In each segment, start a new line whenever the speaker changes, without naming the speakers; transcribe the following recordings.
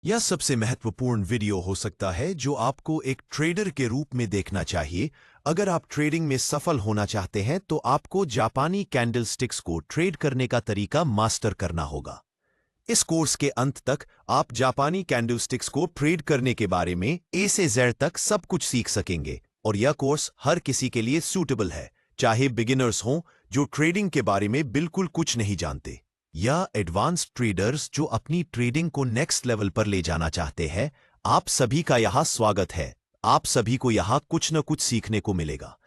यह सबसे महत्वपूर्ण वीडियो हो सकता है जो आपको एक ट्रेडर के रूप में देखना चाहिए। अगर आप ट्रेडिंग में सफल होना चाहते हैं तो आपको जापानी कैंडलस्टिक्स को ट्रेड करने का तरीका मास्टर करना होगा। इस कोर्स के अंत तक आप जापानी कैंडलस्टिक्स को ट्रेड करने के बारे में ए से जेड तक सब कुछ सीख सकेंगे और यह कोर्स हर किसी के लिए सूटेबल है, चाहे बिगिनर्स हों जो ट्रेडिंग के बारे में बिल्कुल कुछ नहीं जानते या एडवांस्ड ट्रेडर्स जो अपनी ट्रेडिंग को नेक्स्ट लेवल पर ले जाना चाहते हैं। आप सभी का यहाँ स्वागत है। आप सभी को यहाँ कुछ न कुछ सीखने को मिलेगा।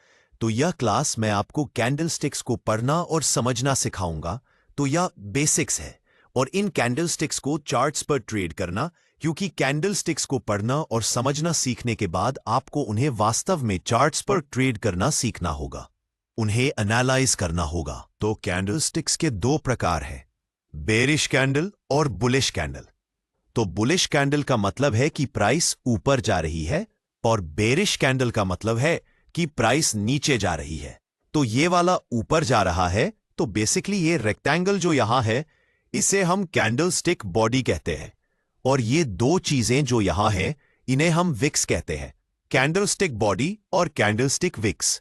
तो यह क्लास मैं आपको कैंडलस्टिक्स को पढ़ना और समझना सिखाऊंगा। तो यह बेसिक्स है और इन कैंडलस्टिक्स को चार्ट्स पर ट्रेड करना, क्योंकि कैंडलस्टिक्स को पढ़ना और समझना सीखने के बाद आपको उन्हें वास्तव में चार्ट्स पर ट्रेड करना सीखना होगा, उन्हें एनालाइज करना होगा। तो कैंडलस्टिक्स के दो प्रकार हैं, बेरिश कैंडल और बुलिश कैंडल। तो बुलिश कैंडल का मतलब है कि प्राइस ऊपर जा रही है और बेरिश कैंडल का मतलब है कि प्राइस नीचे जा रही है। तो ये वाला ऊपर जा रहा है, तो बेसिकली ये रेक्टेंगल जो यहां है इसे हम कैंडलस्टिक बॉडी कहते हैं, और ये दो चीजें जो यहां हैं इन्हें हम विक्स कहते हैं, कैंडलस्टिक बॉडी और कैंडलस्टिक विक्स।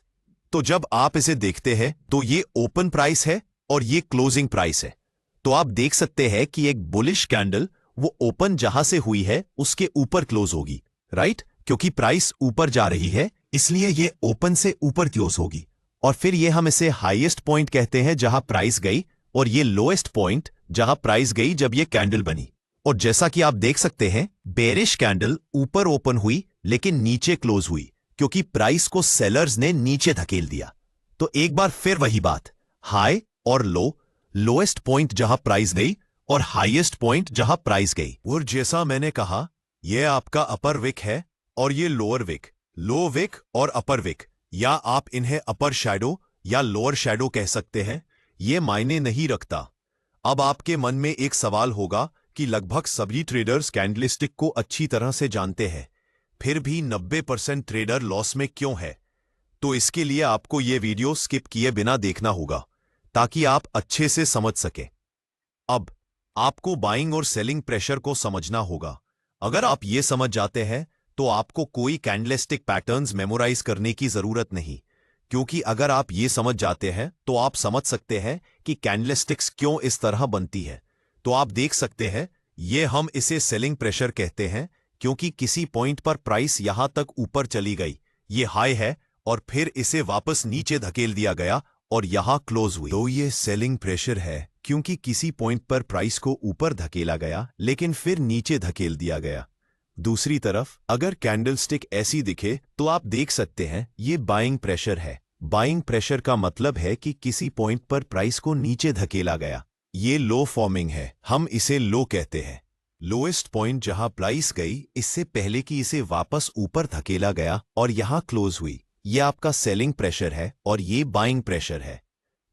तो जब आप इसे देखते हैं तो ये ओपन प्राइस है और ये क्लोजिंग प्राइस है। तो आप देख सकते हैं कि एक बुलिश कैंडल वो ओपन जहां से हुई है उसके ऊपर क्लोज होगी, राइट? क्योंकि प्राइस ऊपर जा रही है इसलिए ये ओपन से ऊपर क्लोज होगी, और फिर ये हम इसे हाईएस्ट पॉइंट कहते हैं जहां प्राइस गई, और ये लोएस्ट पॉइंट जहां प्राइस गई जब ये कैंडल बनी। और जैसा कि आप देख सकते हैं बेरिश कैंडल ऊपर ओपन हुई लेकिन नीचे क्लोज हुई क्योंकि प्राइस को सेलर्स ने नीचे धकेल दिया। तो एक बार फिर वही बात, हाई और लो, लोएस्ट पॉइंट जहां प्राइस गई और हाईएस्ट पॉइंट जहां प्राइस गई। और जैसा मैंने कहा यह आपका अपर विक है और ये लोअर विक, लो विक और अपर विक, या आप इन्हें अपर शैडो या लोअर शैडो कह सकते हैं, ये मायने नहीं रखता। अब आपके मन में एक सवाल होगा कि लगभग सभी ट्रेडर्स कैंडलस्टिक को अच्छी तरह से जानते हैं, फिर भी 90% ट्रेडर लॉस में क्यों है? तो इसके लिए आपको ये वीडियो स्किप किए बिना देखना होगा ताकि आप अच्छे से समझ सकें। अब आपको बाइंग और सेलिंग प्रेशर को समझना होगा। अगर आप ये समझ जाते हैं तो आपको कोई कैंडलस्टिक पैटर्न्स मेमोराइज करने की जरूरत नहीं, क्योंकि अगर आप ये समझ जाते हैं तो आप समझ सकते हैं कि कैंडलस्टिक्स क्यों इस तरह बनती है। तो आप देख सकते हैं ये हम इसे सेलिंग प्रेशर कहते हैं, क्योंकि किसी पॉइंट पर प्राइस यहां तक ऊपर चली गई, ये हाई है, और फिर इसे वापस नीचे धकेल दिया गया और यहां क्लोज हुई। तो ये सेलिंग प्रेशर है क्योंकि किसी पॉइंट पर प्राइस को ऊपर धकेला गया लेकिन फिर नीचे धकेल दिया गया। दूसरी तरफ अगर कैंडलस्टिक ऐसी दिखे तो आप देख सकते हैं ये बाइंग प्रेशर है। बाइंग प्रेशर का मतलब है कि किसी पॉइंट पर प्राइस को नीचे धकेला गया, ये लो फॉर्मिंग है, हम इसे लो कहते हैं। लोएस्ट पॉइंट जहां प्राइस गई इससे पहले कि इसे वापस ऊपर धकेला गया और यहां क्लोज हुई, यह आपका सेलिंग प्रेशर है और ये बाइंग प्रेशर है।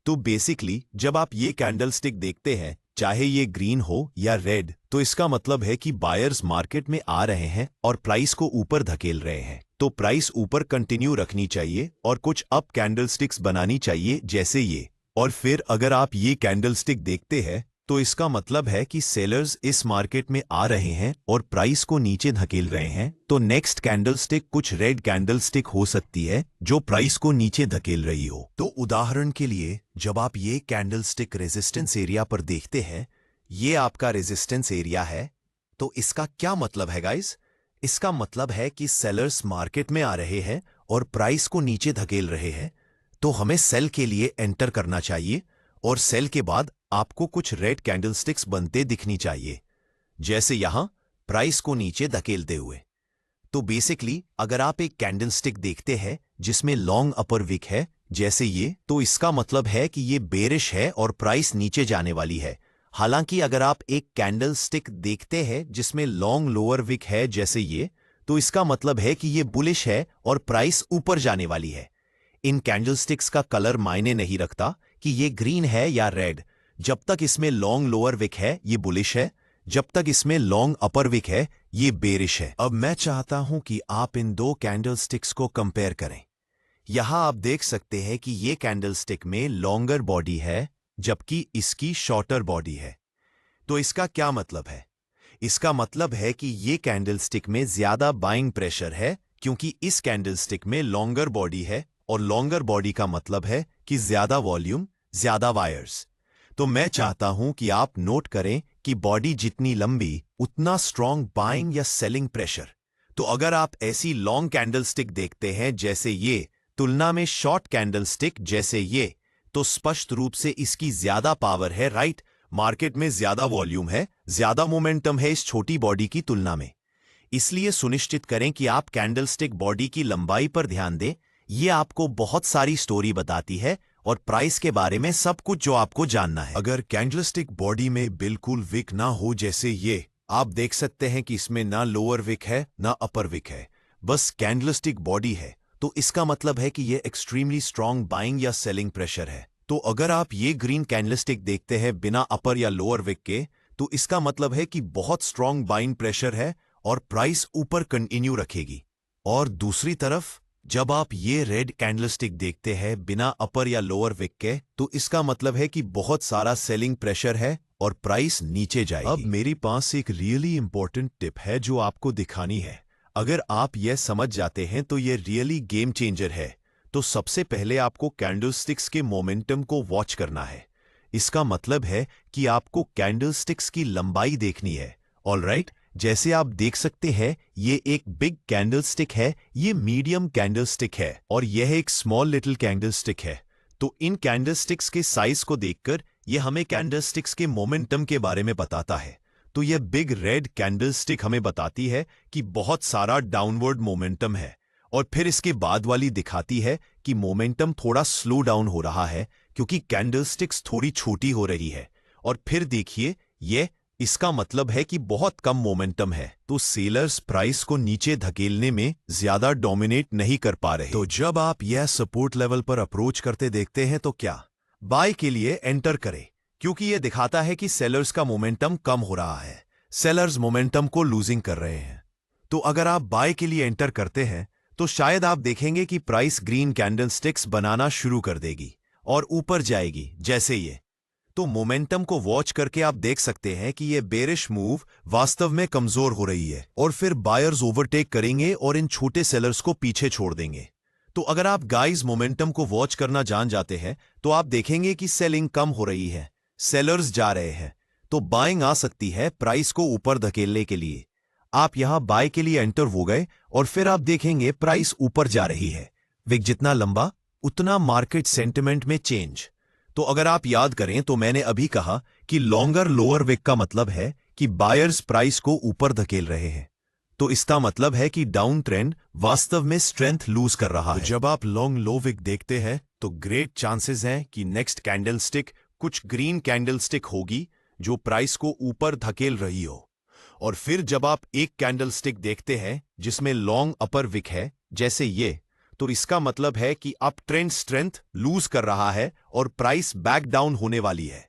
तो बेसिकली जब आप ये कैंडलस्टिक देखते हैं, चाहे ये ग्रीन हो या रेड, तो इसका मतलब है कि बायर्स मार्केट में आ रहे हैं और प्राइस को ऊपर धकेल रहे हैं। तो प्राइस ऊपर कंटिन्यू रखनी चाहिए और कुछ अप कैंडलस्टिक्स बनानी चाहिए जैसे ये। और फिर अगर आप ये कैंडलस्टिक देखते हैं तो इसका मतलब है कि सेलर्स इस मार्केट में आ रहे हैं और प्राइस को नीचे धकेल रहे हैं। तो नेक्स्ट कैंडलस्टिक कुछ रेड कैंडलस्टिक हो सकती है जो प्राइस को नीचे धकेल रही हो। तो उदाहरण के लिए जब आप ये कैंडलस्टिक रेजिस्टेंस एरिया पर देखते हैं, ये आपका रेजिस्टेंस एरिया है, तो इसका क्या मतलब है गाइस? इसका मतलब है कि सेलर्स मार्केट में आ रहे हैं और प्राइस को नीचे धकेल रहे हैं, तो हमें सेल के लिए एंटर करना चाहिए और सेल के बाद आपको कुछ रेड कैंडलस्टिक्स बनते दिखनी चाहिए, जैसे यहां प्राइस को नीचे धकेलते हुए। तो बेसिकली अगर आप एक कैंडलस्टिक देखते हैं जिसमें लॉन्ग अपर विक है जैसे ये, तो इसका मतलब है कि ये बेरिश है और प्राइस नीचे जाने वाली है। हालांकि अगर आप एक कैंडलस्टिक देखते हैं जिसमें लॉन्ग लोअर विक है जैसे ये, तो इसका मतलब है कि ये बुलिश है और प्राइस ऊपर जाने वाली है। इन कैंडलस्टिक्स का कलर मायने नहीं रखता कि ये ग्रीन है या रेड। जब तक इसमें लॉन्ग लोअर विक है ये बुलिश है, जब तक इसमें लॉन्ग अपर विक है ये बेरिश है। अब मैं चाहता हूं कि आप इन दो कैंडलस्टिक्स को कंपेयर करें। यहां आप देख सकते हैं कि ये कैंडलस्टिक में लॉन्गर बॉडी है जबकि इसकी शॉर्टर बॉडी है। तो इसका क्या मतलब है? इसका मतलब है कि ये कैंडलस्टिक में ज्यादा बाइंग प्रेशर है, क्योंकि इस कैंडलस्टिक में लॉन्गर बॉडी है, और लॉन्गर बॉडी का मतलब है कि ज्यादा वॉल्यूम, ज्यादा वायर्स। तो मैं चाहता हूं कि आप नोट करें कि बॉडी जितनी लंबी उतना स्ट्रॉन्ग बाइंग या सेलिंग प्रेशर। तो अगर आप ऐसी लॉन्ग कैंडलस्टिक देखते हैं जैसे ये, तुलना में शॉर्ट कैंडलस्टिक जैसे ये, तो स्पष्ट रूप से इसकी ज्यादा पावर है, राइट। मार्केट में ज्यादा वॉल्यूम है, ज्यादा मोमेंटम है इस छोटी बॉडी की तुलना में। इसलिए सुनिश्चित करें कि आप कैंडलस्टिक बॉडी की लंबाई पर ध्यान दें। ये आपको बहुत सारी स्टोरी बताती है और प्राइस के बारे में सब कुछ जो आपको जानना है। अगर कैंडलस्टिक बॉडी में बिल्कुल विक ना हो जैसे ये, आप देख सकते हैं कि इसमें ना लोअर विक है ना अपर विक है, बस कैंडलस्टिक बॉडी है, तो इसका मतलब है कि ये एक्सट्रीमली स्ट्रॉन्ग बाइंग या सेलिंग प्रेशर है। तो अगर आप ये ग्रीन कैंडलस्टिक देखते हैं बिना अपर या लोअर विक के, तो इसका मतलब है कि बहुत स्ट्रॉन्ग बाइंग प्रेशर है और प्राइस ऊपर कंटिन्यू रखेगी। और दूसरी तरफ जब आप ये रेड कैंडलस्टिक देखते हैं बिना अपर या लोअर विक के, तो इसका मतलब है कि बहुत सारा सेलिंग प्रेशर है और प्राइस नीचे जाएगी। अब मेरे पास एक रियली इंपॉर्टेंट टिप है जो आपको दिखानी है। अगर आप यह समझ जाते हैं तो ये रियली गेम चेंजर है। तो सबसे पहले आपको कैंडलस्टिक्स के मोमेंटम को वॉच करना है। इसका मतलब है कि आपको कैंडलस्टिक्स की लंबाई देखनी है। ऑलराइट, जैसे आप देख सकते हैं ये एक बिग कैंडलस्टिक है, ये मीडियम कैंडलस्टिक है और यह एक स्मॉल लिटिल कैंडलस्टिक है। तो इन कैंडलस्टिक्स के साइज को देखकर यह हमें कैंडलस्टिक्स के मोमेंटम के बारे में बताता है। तो यह बिग रेड कैंडलस्टिक हमें बताती है कि बहुत सारा डाउनवर्ड मोमेंटम है, और फिर इसके बाद वाली दिखाती है कि मोमेंटम थोड़ा स्लो डाउन हो रहा है क्योंकि कैंडलस्टिक्स थोड़ी छोटी हो रही है। और फिर देखिए ये, इसका मतलब है कि बहुत कम मोमेंटम है, तो सेलर्स प्राइस को नीचे धकेलने में ज्यादा डोमिनेट नहीं कर पा रहे। तो जब आप यह सपोर्ट लेवल पर अप्रोच करते देखते हैं तो क्या बाय के लिए एंटर करें, क्योंकि यह दिखाता है कि सेलर्स का मोमेंटम कम हो रहा है, सेलर्स मोमेंटम को लूजिंग कर रहे हैं। तो अगर आप बाय के लिए एंटर करते हैं तो शायद आप देखेंगे कि प्राइस ग्रीन कैंडलस्टिक्स बनाना शुरू कर देगी और ऊपर जाएगी जैसे ये। तो मोमेंटम को वॉच करके आप देख सकते हैं कि ये बेरिश मूव वास्तव में कमजोर हो रही है और फिर बायर्स ओवरटेक करेंगे और इन छोटे सेलर्स को पीछे छोड़ देंगे। तो अगर आप गाइस मोमेंटम को वॉच करना जान जाते हैं तो आप देखेंगे कि सेलिंग कम हो रही है, सेलर्स जा रहे हैं, तो बाइंग आ सकती है प्राइस को ऊपर धकेलने के लिए। आप यहां बाय के लिए एंटर हो गए और फिर आप देखेंगे प्राइस ऊपर जा रही है। विक जितना लंबा उतना मार्केट सेंटिमेंट में चेंज। तो अगर आप याद करें तो मैंने अभी कहा कि लॉन्गर लोअर विक का मतलब है कि बायर्स प्राइस को ऊपर धकेल रहे हैं। तो इसका मतलब है कि डाउन ट्रेंड वास्तव में स्ट्रेंथ लूज कर रहा है। जब आप लॉन्ग लो विक देखते हैं तो ग्रेट चांसेस हैं कि नेक्स्ट कैंडलस्टिक कुछ ग्रीन कैंडलस्टिक होगी जो प्राइस को ऊपर धकेल रही हो। और फिर जब आप एक कैंडलस्टिक देखते हैं जिसमें लॉन्ग अपर विक है जैसे ये, तो इसका मतलब है कि अप ट्रेंड स्ट्रेंथ लूज कर रहा है और प्राइस बैक डाउन होने वाली है।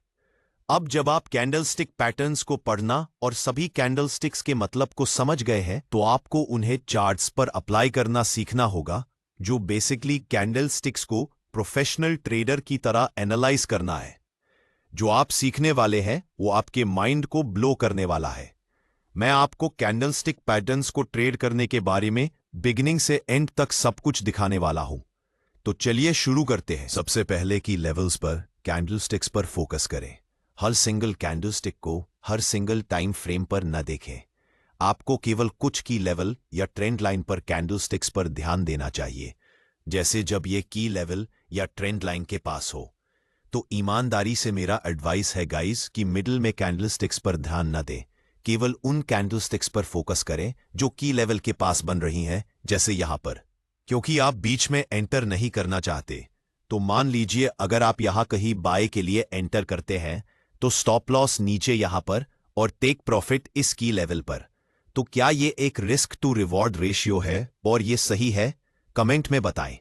अब जब आप कैंडलस्टिक पैटर्न्स को पढ़ना और सभी कैंडलस्टिक्स के मतलब को समझ गए हैं तो आपको उन्हें चार्ट्स पर अप्लाई करना सीखना होगा, जो बेसिकली कैंडलस्टिक्स को प्रोफेशनल ट्रेडर की तरह एनालाइज करना है। जो आप सीखने वाले हैं वो आपके माइंड को ब्लो करने वाला है। मैं आपको कैंडलस्टिक पैटर्न्स को ट्रेड करने के बारे में बिगिनिंग से एंड तक सब कुछ दिखाने वाला हूं। तो चलिए शुरू करते हैं। सबसे पहले की लेवल्स पर कैंडलस्टिक्स पर फोकस करें। हर सिंगल कैंडलस्टिक को हर सिंगल टाइम फ्रेम पर न देखें। आपको केवल कुछ की लेवल या ट्रेंड लाइन पर कैंडलस्टिक्स पर ध्यान देना चाहिए, जैसे जब ये की लेवल या ट्रेंड लाइन के पास हो। तो ईमानदारी से मेरा एडवाइस है गाइस कि मिडिल में कैंडलस्टिक्स पर ध्यान न दें, केवल उन कैंडलस्टिक्स पर फोकस करें जो की लेवल के पास बन रही हैं, जैसे यहां पर। क्योंकि आप बीच में एंटर नहीं करना चाहते, तो मान लीजिए अगर आप यहां कहीं बाय के लिए एंटर करते हैं तो स्टॉप लॉस नीचे यहां पर और टेक प्रॉफिट इस की लेवल पर। तो क्या ये एक रिस्क टू रिवॉर्ड रेशियो है और ये सही है? कमेंट में बताएं।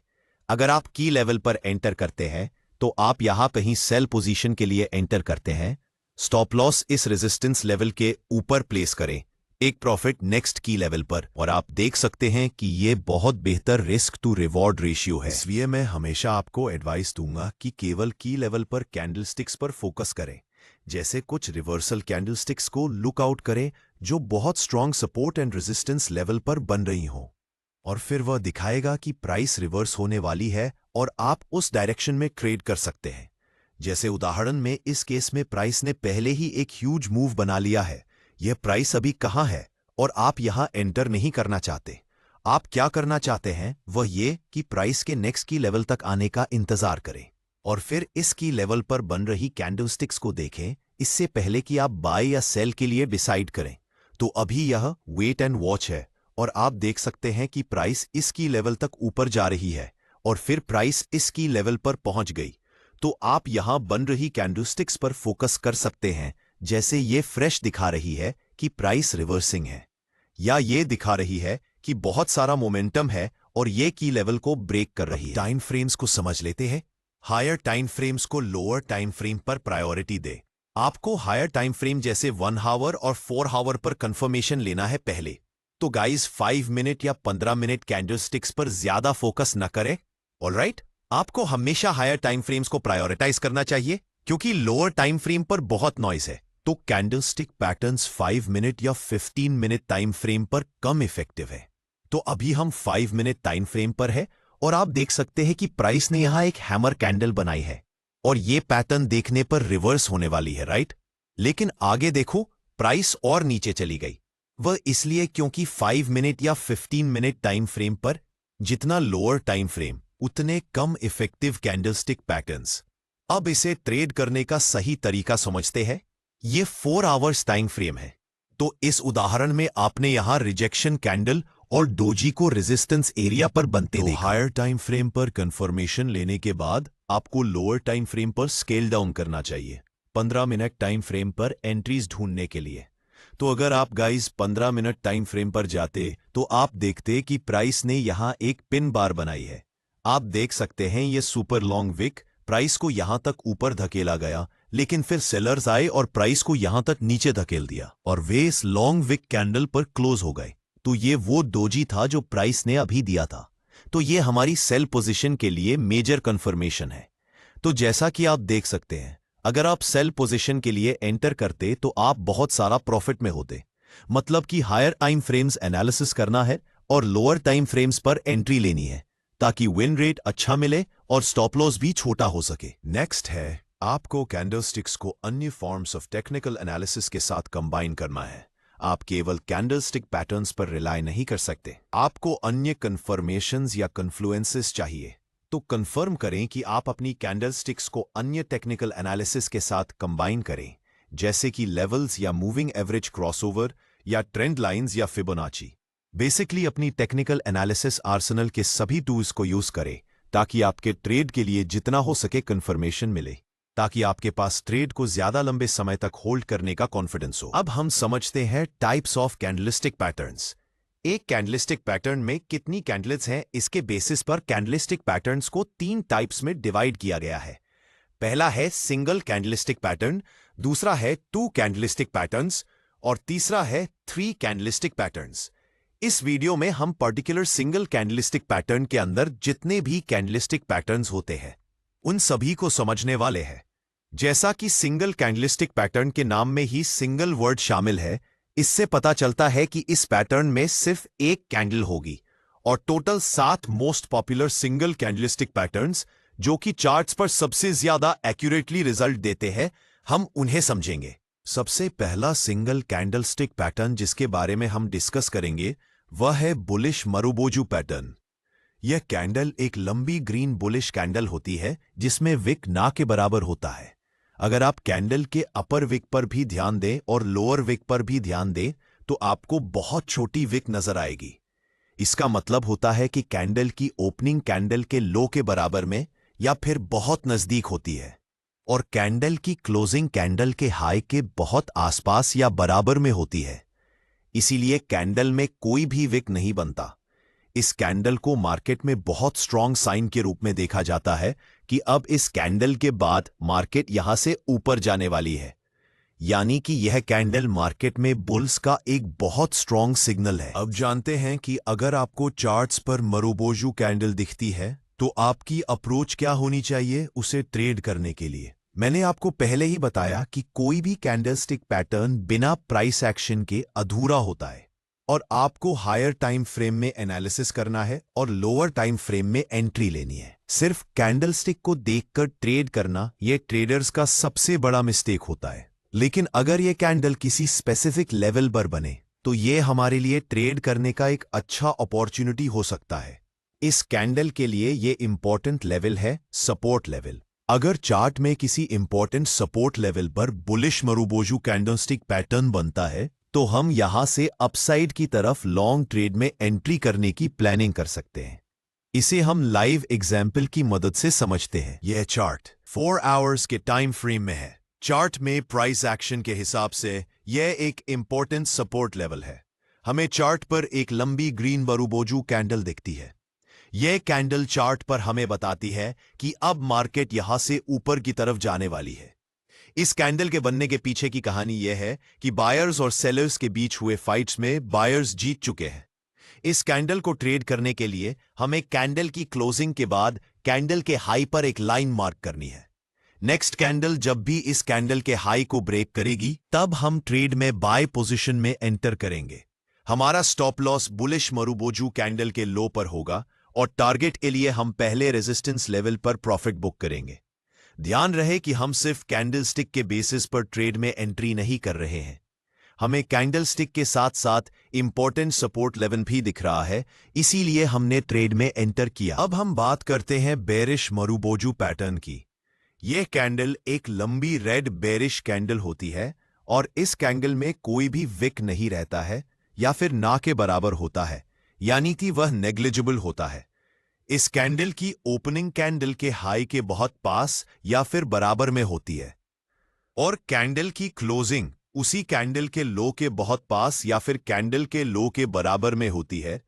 अगर आप की लेवल पर एंटर करते हैं तो आप यहां कहीं सेल पोजीशन के लिए एंटर करते हैं, स्टॉप लॉस इस रेजिस्टेंस लेवल के ऊपर प्लेस करें, एक प्रॉफिट नेक्स्ट की लेवल पर, और आप देख सकते हैं कि ये बहुत बेहतर रिस्क टू रिवॉर्ड रेशियो है। इसलिए मैं हमेशा आपको एडवाइस दूंगा कि केवल की लेवल पर कैंडलस्टिक्स पर फोकस करें। जैसे कुछ रिवर्सल कैंडलस्टिक्स को लुक आउट करें जो बहुत strong support and resistance level पर बन रही हों, और फिर वह दिखाएगा कि प्राइस रिवर्स होने वाली है और आप उस डायरेक्शन में ट्रेड कर सकते हैं। जैसे उदाहरण में इस केस में प्राइस ने पहले ही एक ह्यूज मूव बना लिया है। यह प्राइस अभी कहाँ है और आप यहां एंटर नहीं करना चाहते। आप क्या करना चाहते हैं वह ये कि प्राइस के नेक्स्ट की लेवल तक आने का इंतजार करें और फिर इस की लेवल पर बन रही कैंडलस्टिक्स को देखें इससे पहले कि आप बाय या सेल के लिए डिसाइड करें। तो अभी यह वेट एंड वॉच है और आप देख सकते हैं कि प्राइस इसकी लेवल तक ऊपर जा रही है और फिर प्राइस इसकी लेवल पर पहुंच गई। तो आप यहां बन रही कैंडलस्टिक्स पर फोकस कर सकते हैं, जैसे ये फ्रेश दिखा रही है कि प्राइस रिवर्सिंग है, या ये दिखा रही है कि बहुत सारा मोमेंटम है और ये की लेवल को ब्रेक कर रही है। टाइम फ्रेम्स को समझ लेते हैं। हायर टाइम फ्रेम्स को लोअर टाइम फ्रेम पर प्रायोरिटी दे। आपको हायर टाइम फ्रेम जैसे 1 आवर और 4 आवर पर कंफर्मेशन लेना है पहले। तो गाइस 5 मिनट या 15 मिनट कैंडलस्टिक्स पर ज्यादा फोकस न करें। ऑलराइट, आपको हमेशा हायर टाइम फ्रेम्स को प्रायोरिटाइज करना चाहिए क्योंकि लोअर टाइम फ्रेम पर बहुत नॉइज है। तो कैंडलस्टिक पैटर्न्स 5 मिनट या 15 मिनट टाइम फ्रेम पर कम इफेक्टिव है। तो अभी हम 5 मिनट टाइम फ्रेम पर है और आप देख सकते हैं कि प्राइस ने यहां एक हैमर कैंडल बनाई है और ये पैटर्न देखने पर रिवर्स होने वाली है, राइट? लेकिन आगे देखो, प्राइस और नीचे चली गई। वह इसलिए क्योंकि 5 मिनट या 15 मिनट टाइम फ्रेम पर जितना लोअर टाइम फ्रेम उतने कम इफेक्टिव कैंडलस्टिक पैटर्न्स। अब इसे ट्रेड करने का सही तरीका समझते हैं। ये 4 आवर्स टाइम फ्रेम है। तो इस उदाहरण में आपने यहां रिजेक्शन कैंडल और डोजी को रेजिस्टेंस एरिया पर बनते देखा। हायर टाइम फ्रेम पर कंफर्मेशन लेने के बाद आपको लोअर टाइम फ्रेम पर स्केल डाउन करना चाहिए 15 मिनट टाइम फ्रेम पर एंट्रीज ढूंढने के लिए। तो अगर आप गाइस 15 मिनट टाइम फ्रेम पर जाते तो आप देखते कि प्राइस ने यहां एक पिन बार बनाई है। आप देख सकते हैं ये सुपर लॉन्ग विक प्राइस को यहां तक ऊपर धकेला गया, लेकिन फिर सेलर्स आए और प्राइस को यहां तक नीचे धकेल दिया और वे इस लॉन्ग विक कैंडल पर क्लोज हो गए। तो ये वो डोजी था जो प्राइस ने अभी दिया था। तो ये हमारी सेल पोजीशन के लिए मेजर कंफर्मेशन है। तो जैसा कि आप देख सकते हैं, अगर आप सेल पोजीशन के लिए एंटर करते तो आप बहुत सारा प्रॉफिट में होते। मतलब कि हायर टाइम फ्रेम्स एनालिसिस करना है और लोअर टाइम फ्रेम्स पर एंट्री लेनी है ताकि विन रेट अच्छा मिले और स्टॉप लॉस भी छोटा हो सके। नेक्स्ट है, आपको कैंडलस्टिक्स को अन्य फॉर्म्स ऑफ टेक्निकल एनालिसिस के साथ कंबाइन करना है। आप केवल कैंडलस्टिक पैटर्न्स पर रिलाय नहीं कर सकते। आपको अन्य कन्फर्मेशंस या कन्फ्लुएंसेस चाहिए। तो कंफर्म करें कि आप अपनी कैंडलस्टिक्स को अन्य टेक्निकल एनालिसिस के साथ कंबाइन करें, जैसे कि लेवल्स या मूविंग एवरेज क्रॉसओवर या ट्रेंड लाइंस या फिबोनाची। बेसिकली अपनी टेक्निकल एनालिसिस आर्सेनल के सभी टूल्स को यूज करें ताकि आपके ट्रेड के लिए जितना हो सके कंफर्मेशन मिले, ताकि आपके पास ट्रेड को ज्यादा लंबे समय तक होल्ड करने का कॉन्फिडेंस हो। अब हम समझते हैं टाइप्स ऑफ कैंडलिस्टिक पैटर्न्स। एक कैंडलिस्टिक पैटर्न में कितनी कैंडल्स हैं, इसके बेसिस पर कैंडलिस्टिक पैटर्न्स को 3 टाइप्स में डिवाइड किया गया है। पहला है सिंगल कैंडलिस्टिक पैटर्न, दूसरा है 2 कैंडलिस्टिक पैटर्न्स और तीसरा है 3 कैंडलिस्टिक पैटर्न्स। इस वीडियो में हम पर्टिकुलर सिंगल कैंडलिस्टिक पैटर्न के अंदर जितने भी कैंडलिस्टिक पैटर्न्स होते हैं उन सभी को समझने वाले हैं। जैसा कि सिंगल कैंडलिस्टिक पैटर्न के नाम में ही सिंगल वर्ड शामिल है, इससे पता चलता है कि इस पैटर्न में सिर्फ एक कैंडल होगी और total 7 most popular single candlestick patterns जो कि चार्ट्स पर सबसे ज्यादा एक्यूरेटली रिजल्ट देते हैं, हम उन्हें समझेंगे। सबसे पहला सिंगल कैंडलस्टिक पैटर्न जिसके बारे में हम डिस्कस करेंगे वह है बुलिश मरुबोजू पैटर्न। यह कैंडल एक लंबी ग्रीन बुलिश कैंडल होती है जिसमें विक ना के बराबर होता है। अगर आप कैंडल के अपर विक पर भी ध्यान दें और लोअर विक पर भी ध्यान दें तो आपको बहुत छोटी विक नजर आएगी। इसका मतलब होता है कि कैंडल की ओपनिंग कैंडल के लो के बराबर में या फिर बहुत नजदीक होती है और कैंडल की क्लोजिंग कैंडल के हाई के बहुत आसपास या बराबर में होती है। इसीलिए कैंडल में कोई भी विक नहीं बनता। इस कैंडल को मार्केट में बहुत स्ट्रॉन्ग साइन के रूप में देखा जाता है कि अब इस कैंडल के बाद मार्केट यहां से ऊपर जाने वाली है, यानी कि यह कैंडल मार्केट में बुल्स का एक बहुत स्ट्रॉन्ग सिग्नल है। अब जानते हैं कि अगर आपको चार्ट्स पर मरुबोजू कैंडल दिखती है तो आपकी अप्रोच क्या होनी चाहिए उसे ट्रेड करने के लिए। मैंने आपको पहले ही बताया कि कोई भी कैंडलस्टिक पैटर्न बिना प्राइस एक्शन के अधूरा होता है और आपको हायर टाइम फ्रेम में एनालिसिस करना है और लोअर टाइम फ्रेम में एंट्री लेनी है। सिर्फ कैंडलस्टिक को देखकर ट्रेड करना यह ट्रेडर्स का सबसे बड़ा मिस्टेक होता है। लेकिन अगर यह कैंडल किसी स्पेसिफिक लेवल पर बने तो यह हमारे लिए ट्रेड करने का एक अच्छा अपॉर्चुनिटी हो सकता है। इस कैंडल के लिए यह इंपॉर्टेंट लेवल है सपोर्ट लेवल। अगर चार्ट में किसी इंपॉर्टेंट सपोर्ट लेवल पर बुलिश मरुबोजू कैंडलस्टिक पैटर्न बनता है तो हम यहां से अपसाइड की तरफ लॉन्ग ट्रेड में एंट्री करने की प्लानिंग कर सकते हैं। इसे हम लाइव एग्जाम्पल की मदद से समझते हैं। यह चार्ट 4 आवर्स के टाइम फ्रेम में है। चार्ट में प्राइस एक्शन के हिसाब से यह एक इंपॉर्टेंट सपोर्ट लेवल है। हमें चार्ट पर एक लंबी ग्रीन मरुबोजू कैंडल दिखती है। यह कैंडल चार्ट पर हमें बताती है कि अब मार्केट यहां से ऊपर की तरफ जाने वाली है। इस कैंडल के बनने के पीछे की कहानी यह है कि बायर्स और सेलर्स के बीच हुए फाइट्स में बायर्स जीत चुके हैं। इस कैंडल को ट्रेड करने के लिए हमें कैंडल की क्लोजिंग के बाद कैंडल के हाई पर एक लाइन मार्क करनी है। नेक्स्ट कैंडल जब भी इस कैंडल के हाई को ब्रेक करेगी तब हम ट्रेड में बाय पोजीशन में एंटर करेंगे। हमारा स्टॉप लॉस बुलिश मरुबोजू कैंडल के लो पर होगा और टारगेट के लिए हम पहले रेजिस्टेंस लेवल पर प्रॉफिट बुक करेंगे। ध्यान रहे कि हम सिर्फ कैंडलस्टिक के बेसिस पर ट्रेड में एंट्री नहीं कर रहे हैं। हमें कैंडलस्टिक के साथ साथ इंपॉर्टेंट सपोर्ट लेवल भी दिख रहा है, इसीलिए हमने ट्रेड में एंटर किया। अब हम बात करते हैं बेरिश मरुबोजू पैटर्न की। यह कैंडल एक लंबी रेड बेरिश कैंडल होती है और इस कैंडल में कोई भी विक नहीं रहता है या फिर ना के बराबर होता है, यानी कि वह नेग्लिजिबल होता है। इस कैंडल की ओपनिंग कैंडल के हाई के बहुत पास या फिर बराबर में होती है और कैंडल की क्लोजिंग उसी कैंडल के लो के बहुत पास या फिर कैंडल के लो के बराबर में होती है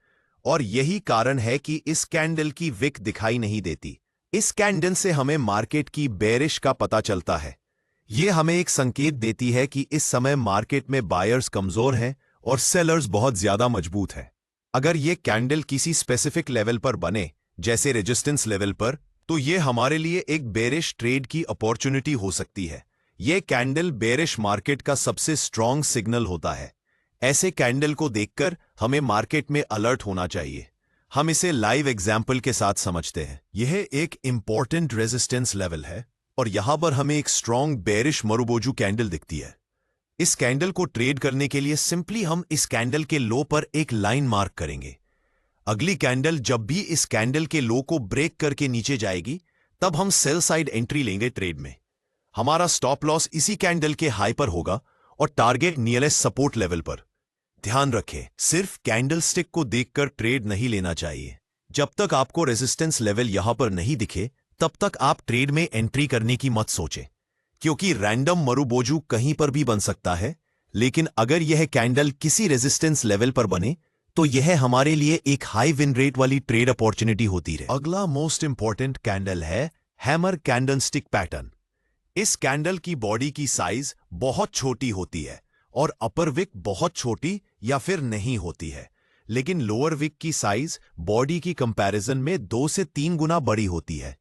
और यही कारण है कि इस कैंडल की विक दिखाई नहीं देती। इस कैंडल से हमें मार्केट की बेरिश का पता चलता है। यह हमें एक संकेत देती है कि इस समय मार्केट में बायर्स कमजोर हैं और सेलर्स बहुत ज्यादा मजबूत हैं। अगर यह कैंडल किसी स्पेसिफिक लेवल पर बने जैसे रेजिस्टेंस लेवल पर तो यह हमारे लिए एक बेरिश ट्रेड की अपॉर्चुनिटी हो सकती है। यह कैंडल बेरिश मार्केट का सबसे स्ट्रॉन्ग सिग्नल होता है। ऐसे कैंडल को देखकर हमें मार्केट में अलर्ट होना चाहिए। हम इसे लाइव एग्जाम्पल के साथ समझते हैं। यह एक इंपॉर्टेंट रेजिस्टेंस लेवल है और यहां पर हमें एक स्ट्रॉन्ग बेरिश मरुबोजू कैंडल दिखती है। इस कैंडल को ट्रेड करने के लिए सिंपली हम इस कैंडल के लो पर एक लाइन मार्क करेंगे। अगली कैंडल जब भी इस कैंडल के लो को ब्रेक करके नीचे जाएगी तब हम सेल साइड एंट्री लेंगे ट्रेड में। हमारा स्टॉप लॉस इसी कैंडल के हाई पर होगा और टारगेट नियरेस्ट सपोर्ट लेवल पर। ध्यान रखें, सिर्फ कैंडलस्टिक को देखकर ट्रेड नहीं लेना चाहिए। जब तक आपको रेजिस्टेंस लेवल यहां पर नहीं दिखे तब तक आप ट्रेड में एंट्री करने की मत सोचें, क्योंकि रैंडम मरुबोजू कहीं पर भी बन सकता है। लेकिन अगर यह कैंडल किसी रेजिस्टेंस लेवल पर बने तो यह हमारे लिए एक हाई विन रेट वाली ट्रेड अपॉर्चुनिटी होती है। अगला मोस्ट इंपॉर्टेंट कैंडल है हैमर कैंडलस्टिक पैटर्न। इस कैंडल की बॉडी की साइज बहुत छोटी होती है और अपर विक बहुत छोटी या फिर नहीं होती है, लेकिन लोअर विक की साइज बॉडी की कंपैरिजन में 2 से 3 गुना बड़ी होती है।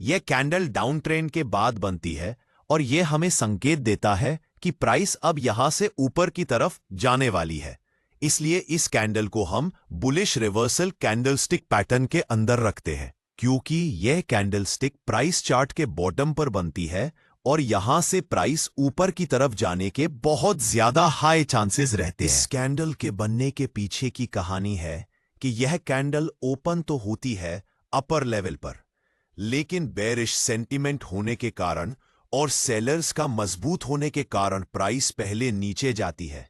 यह कैंडल डाउन ट्रेंड के बाद बनती है और यह हमें संकेत देता है कि प्राइस अब यहां से ऊपर की तरफ जाने वाली है। इसलिए इस कैंडल को हम बुलिश रिवर्सल कैंडलस्टिक पैटर्न के अंदर रखते हैं, क्योंकि यह कैंडलस्टिक प्राइस चार्ट के बॉटम पर बनती है और यहां से प्राइस ऊपर की तरफ जाने के बहुत ज्यादा हाई चांसेस रहते हैं। इस कैंडल के बनने के पीछे की कहानी है कि यह कैंडल ओपन तो होती है अपर लेवल पर, लेकिन बेरिश सेंटीमेंट होने के कारण और सेलर्स का मजबूत होने के कारण प्राइस पहले नीचे जाती है।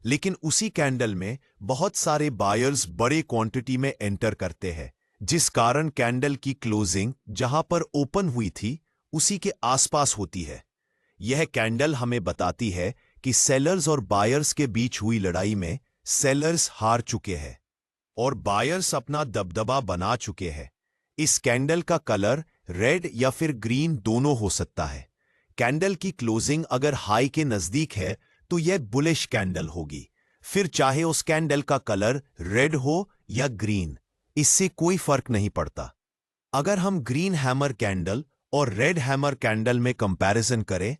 लेकिन उसी कैंडल में बहुत सारे बायर्स बड़े क्वांटिटी में एंटर करते हैं, जिस कारण कैंडल की क्लोजिंग जहां पर ओपन हुई थी उसी के आसपास होती है। यह कैंडल हमें बताती है कि सेलर्स और बायर्स के बीच हुई लड़ाई में सेलर्स हार चुके हैं और बायर्स अपना दबदबा बना चुके हैं। इस कैंडल का कलर रेड या फिर ग्रीन दोनों हो सकता है। कैंडल की क्लोजिंग अगर हाई के नजदीक है तो यह बुलिश कैंडल होगी, फिर चाहे उस कैंडल का कलर रेड हो या ग्रीन, इससे कोई फर्क नहीं पड़ता। अगर हम ग्रीन हैमर कैंडल और रेड हैमर कैंडल में कंपैरिजन करें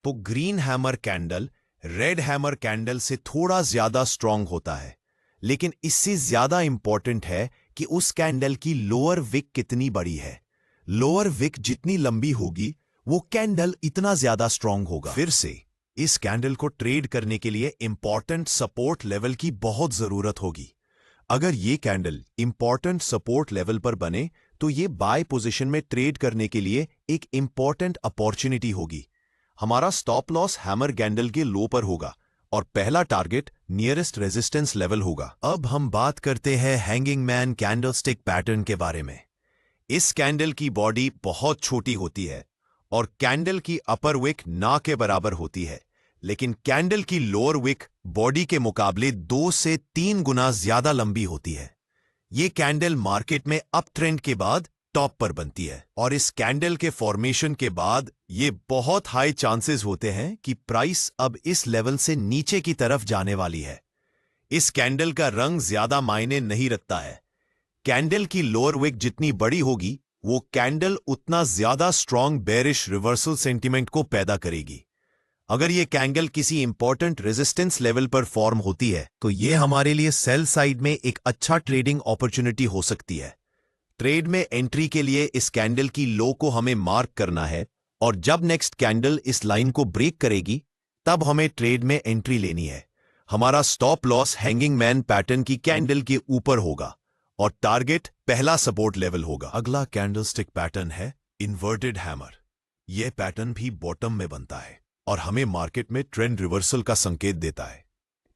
तो green hammer candle red hammer candle से थोड़ा ज्यादा स्ट्रांग होता है, लेकिन इससे ज्यादा इंपॉर्टेंट है कि उस कैंडल की लोअर विक कितनी बड़ी है। लोअर विक जितनी लंबी होगी वो कैंडल इतना ज्यादा स्ट्रांग होगा। फिर से इस कैंडल को ट्रेड करने के लिए इंपॉर्टेंट सपोर्ट लेवल की बहुत जरूरत होगी। अगर ये कैंडल इंपॉर्टेंट सपोर्ट लेवल पर बने तो ये बाय पोजीशन में ट्रेड करने के लिए एक इंपॉर्टेंट अपॉर्चुनिटी होगी। हमारा स्टॉप लॉस हैमर कैंडल के लो पर होगा और पहला टारगेट नियरेस्ट रेजिस्टेंस लेवल होगा। अब हम बात करते हैं हैंगिंग मैन कैंडलस्टिक पैटर्न के बारे में। इस कैंडल की बॉडी बहुत छोटी होती है और कैंडल की अपर विक ना के बराबर होती है, लेकिन कैंडल की लोअर विक बॉडी के मुकाबले 2 से 3 गुना ज्यादा लंबी होती है। ये कैंडल मार्केट में अप ट्रेंड के बाद टॉप पर बनती है और इस कैंडल के फॉर्मेशन के बाद ये बहुत हाई चांसेस होते हैं कि प्राइस अब इस लेवल से नीचे की तरफ जाने वाली है। इस कैंडल का रंग ज्यादा मायने नहीं रखता है। कैंडल की लोअर विक जितनी बड़ी होगी वो कैंडल उतना ज्यादा स्ट्रांग बेरिश रिवर्सल सेंटीमेंट को पैदा करेगी। अगर ये कैंडल किसी इंपॉर्टेंट रेजिस्टेंस लेवल पर फॉर्म होती है तो ये हमारे लिए सेल साइड में एक अच्छा ट्रेडिंग अपॉर्चुनिटी हो सकती है। ट्रेड में एंट्री के लिए इस कैंडल की लो को हमें मार्क करना है और जब नेक्स्ट कैंडल इस लाइन को ब्रेक करेगी तब हमें ट्रेड में एंट्री लेनी है। हमारा stop loss hanging man pattern की कैंडल के ऊपर होगा और टारगेट पहला सपोर्ट लेवल होगा। अगला कैंडलस्टिक पैटर्न है इन्वर्टेड हैमर। यह पैटर्न भी बॉटम में बनता है और हमें मार्केट में ट्रेंड रिवर्सल का संकेत देता है।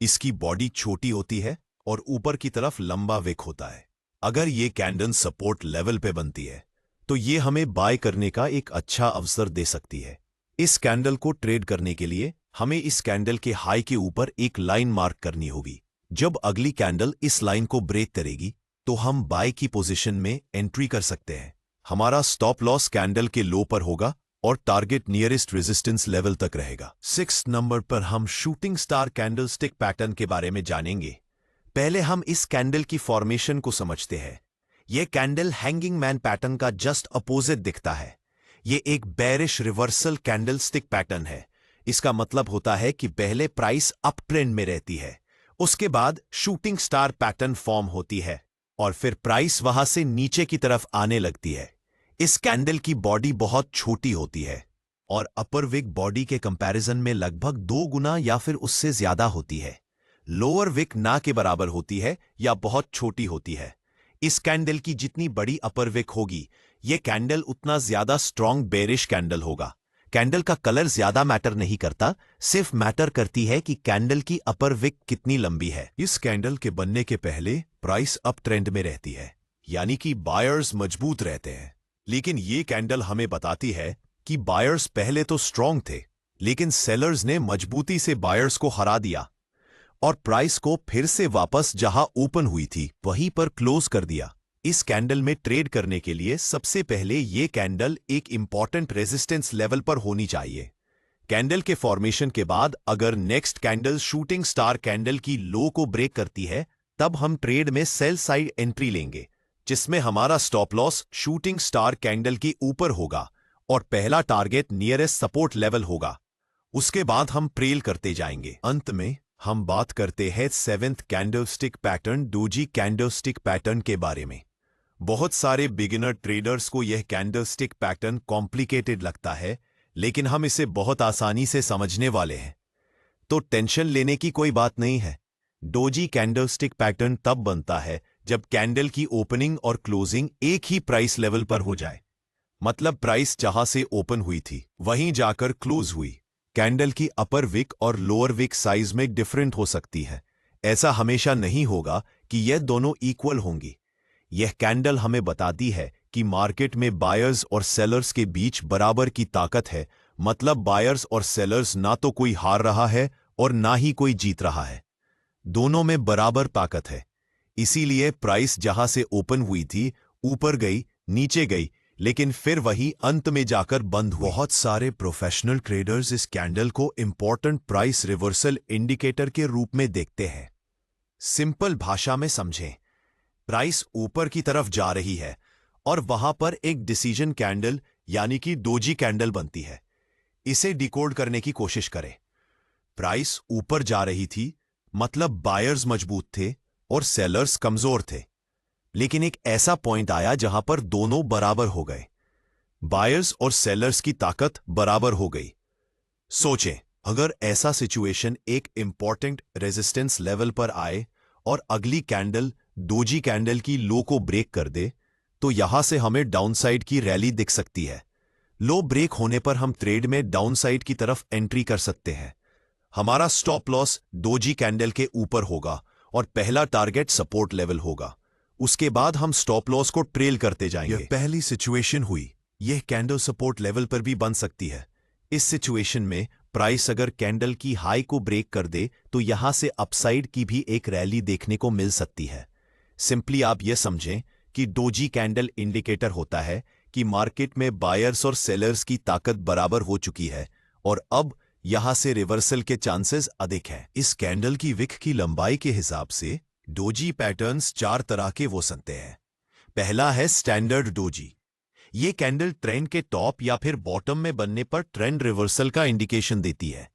इसकी बॉडी छोटी होती है और ऊपर की तरफ लंबा विक होता है। अगर ये कैंडल सपोर्ट लेवल पे बनती है तो ये हमें बाय करने का एक अच्छा अवसर दे सकती है। इस कैंडल को ट्रेड करने के लिए हमें इस कैंडल के हाई के ऊपर एक लाइन मार्क करनी होगी। जब अगली कैंडल इस लाइन को ब्रेक करेगी तो हम बाय की पोजीशन में एंट्री कर सकते हैं। हमारा स्टॉप लॉस कैंडल के लो पर होगा और टारगेट नियरेस्ट रेजिस्टेंस लेवल तक रहेगा। 6 नंबर पर हम शूटिंग स्टार कैंडलस्टिक पैटर्न के बारे में जानेंगे। पहले हम इस कैंडल की फॉर्मेशन को समझते हैं। यह कैंडल हैंगिंग मैन पैटर्न का जस्ट अपोजिट दिखता है। यह एक बेरिश रिवर्सल कैंडलस्टिक पैटर्न है। इसका मतलब होता है कि पहले प्राइस अप ट्रेंड में रहती है, उसके बाद शूटिंग स्टार पैटर्न फॉर्म होती है और फिर प्राइस वहां से नीचे की तरफ आने लगती है। इस कैंडल की बॉडी बहुत छोटी होती है और अपर विक बॉडी के कंपैरिजन में लगभग 2 गुना या फिर उससे ज्यादा होती है। लोअर विक ना के बराबर होती है या बहुत छोटी होती है। इस कैंडल की जितनी बड़ी अपर विक होगी यह कैंडल उतना ज्यादा स्ट्रांग बेरिश कैंडल होगा। कैंडल का कलर ज्यादा मैटर नहीं करता, सिर्फ मैटर करती है कि कैंडल की अपर विक कितनी लंबी है। इस कैंडल के बनने के पहले प्राइस अप ट्रेंड में रहती है, यानी कि बायर्स मजबूत रहते हैं। लेकिन ये कैंडल हमें बताती है कि बायर्स पहले तो स्ट्रांग थे, लेकिन सेलर्स ने मजबूती से बायर्स को हरा दिया और प्राइस को फिर से वापस जहां ओपन हुई थी वहीं पर क्लोज कर दिया। इस कैंडल में ट्रेड करने के लिए सबसे पहले ये कैंडल एक इंपॉर्टेंट रेजिस्टेंस लेवल पर होनी चाहिए। कैंडल के फॉर्मेशन के बाद अगर next candle shooting star candle की लो को ब्रेक करती है तब हम ट्रेड में सेल साइड एंट्री लेंगे, जिसमें हमारा stop loss shooting star candle के ऊपर होगा और पहला टारगेट नियरेस्ट सपोर्ट लेवल होगा। उसके बाद हम ट्रेल करते जाएंगे। अंत में हम बात करते हैं 7th candlestick pattern doji candlestick pattern के बारे में। बहुत सारे बिगिनर ट्रेडर्स को यह कैंडलस्टिक पैटर्न कॉम्प्लिकेटेड लगता है, लेकिन हम इसे बहुत आसानी से समझने वाले हैं, तो टेंशन लेने की कोई बात नहीं है। डोजी कैंडलस्टिक पैटर्न तब बनता है जब कैंडल की ओपनिंग और क्लोजिंग एक ही प्राइस लेवल पर हो जाए, मतलब प्राइस जहां से ओपन हुई थी वहीं जाकर क्लोज हुई। कैंडल की अपर विक और लोअर विक साइज में डिफरेंट हो सकती है। ऐसा हमेशा नहीं होगा कि यह दोनों इक्वल होंगी। यह कैंडल हमें बताती है कि मार्केट में बायर्स और सेलर्स के बीच बराबर की ताकत है, मतलब बायर्स और सेलर्स ना तो कोई हार रहा है और ना ही कोई जीत रहा है, दोनों में बराबर ताकत है। इसीलिए प्राइस जहां से ओपन हुई थी ऊपर गई, नीचे गई, लेकिन फिर वही अंत में जाकर बंद हुई। बहुत सारे प्रोफेशनल ट्रेडर्स इस कैंडल को इंपॉर्टेंट प्राइस रिवर्सल इंडिकेटर के रूप में देखते हैं। सिंपल भाषा में समझें, प्राइस ऊपर की तरफ जा रही है और वहां पर एक डिसीजन कैंडल यानी कि डोजी कैंडल बनती है। इसे डिकोड करने की कोशिश करें। प्राइस ऊपर जा रही थी, मतलब बायर्स मजबूत थे और सेलर्स कमजोर थे। लेकिन एक ऐसा पॉइंट आया जहां पर दोनों बराबर हो गए। बायर्स और सेलर्स की ताकत बराबर हो गई। सोचें, अगर ऐसा सिचुएशन एक इंपॉर्टेंट रेजिस्टेंस लेवल पर आए और अगली कैंडल डोजी कैंडल की लो को ब्रेक कर दे, तो यहां से हमें डाउनसाइड की रैली दिख सकती है। लो ब्रेक होने पर हम ट्रेड में डाउनसाइड की तरफ एंट्री कर सकते हैं। हमारा स्टॉप लॉस डोजी कैंडल के ऊपर होगा और पहला टारगेट सपोर्ट लेवल होगा। उसके बाद हम स्टॉप लॉस को ट्रेल करते जाएंगे। यह पहली सिचुएशन हुई। यह कैंडल सपोर्ट लेवल पर भी बन सकती है। इस सिचुएशन में प्राइस अगर कैंडल की हाई को ब्रेक कर दे तो यहां से अपसाइड की भी एक रैली देखने को मिल सकती है। सिंपली आप यह समझें कि डोजी कैंडल इंडिकेटर होता है कि मार्केट में बायर्स और सेलर्स की ताकत बराबर हो चुकी है और अब यहां से रिवर्सल के चांसेस अधिक हैं। इस कैंडल की विक की लंबाई के हिसाब से डोजी पैटर्न्स 4 तरह के हो सकते हैं। पहला है स्टैंडर्ड डोजी। ये कैंडल ट्रेंड के टॉप या फिर बॉटम में बनने पर ट्रेंड रिवर्सल का इंडिकेशन देती है।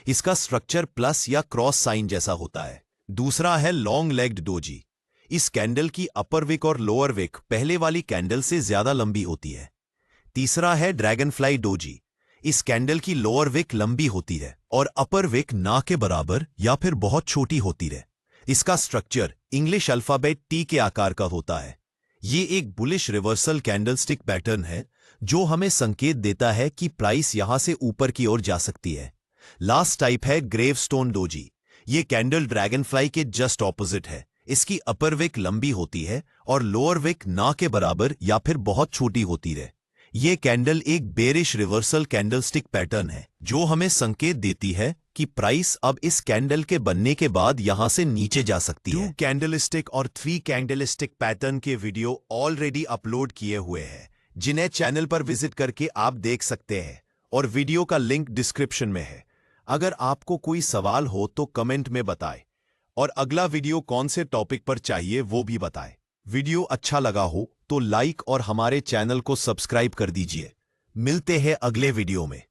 इसका स्ट्रक्चर प्लस या क्रॉस साइन जैसा होता है। दूसरा है लॉन्ग लेग्ड डोजी। इस कैंडल की अपर विक और लोअर विक पहले वाली कैंडल से ज्यादा लंबी होती है। तीसरा है ड्रैगनफ्लाई डोजी। इस कैंडल की लोअर विक लंबी होती है और अपर विक ना के बराबर या फिर बहुत छोटी होती है। इसका स्ट्रक्चर इंग्लिश अल्फाबेट टी के आकार का होता है। ये एक बुलिश रिवर्सल कैंडलस्टिक पैटर्न है जो हमें संकेत देता है कि प्राइस यहां से ऊपर की ओर जा सकती है। लास्ट टाइप है ग्रेवस्टोन डोजी। ये कैंडल ड्रैगनफ्लाई के जस्ट ऑपोजिट है। इसकी अपर विक लंबी होती है और लोअर विक ना के बराबर या फिर बहुत छोटी होती है। ये कैंडल एक बेरिश रिवर्सल कैंडलस्टिक पैटर्न है जो हमें संकेत देती है कि प्राइस अब इस कैंडल के बनने के बाद यहां से नीचे जा सकती है। 2 कैंडलस्टिक और 3 कैंडलस्टिक पैटर्न के वीडियो ऑलरेडी अपलोड किए हुए हैं, जिन्हें चैनल पर विजिट करके आप देख सकते हैं और वीडियो का लिंक डिस्क्रिप्शन में है। अगर आपको कोई सवाल हो तो कमेंट में बताएं और अगला वीडियो कौन से टॉपिक पर चाहिए वो भी बताएं। वीडियो अच्छा लगा हो तो लाइक और हमारे चैनल को सब्सक्राइब कर दीजिए। मिलते हैं अगले वीडियो में।